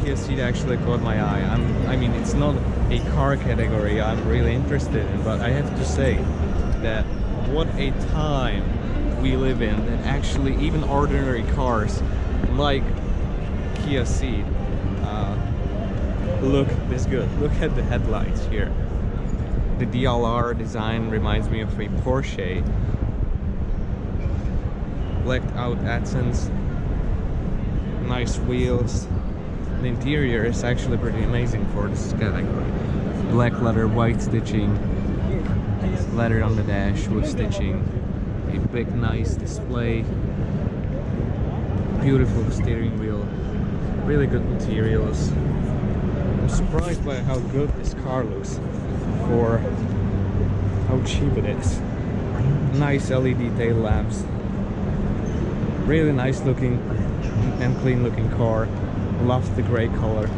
Kia Ceed actually caught my eye. I mean, it's not a car category I'm really interested in, but I have to say that what a time we live in, that actually even ordinary cars like Kia Ceed look this good. Look at the headlights here. The DLR design reminds me of a Porsche. Blacked out accents, nice wheels. The interior is actually pretty amazing for this category. Black leather, white stitching, leather on the dash with stitching, a big nice display, beautiful steering wheel, really good materials. I'm surprised by how good this car looks for how cheap it is. Nice LED tail lamps, really nice looking and clean looking car. Love the gray color.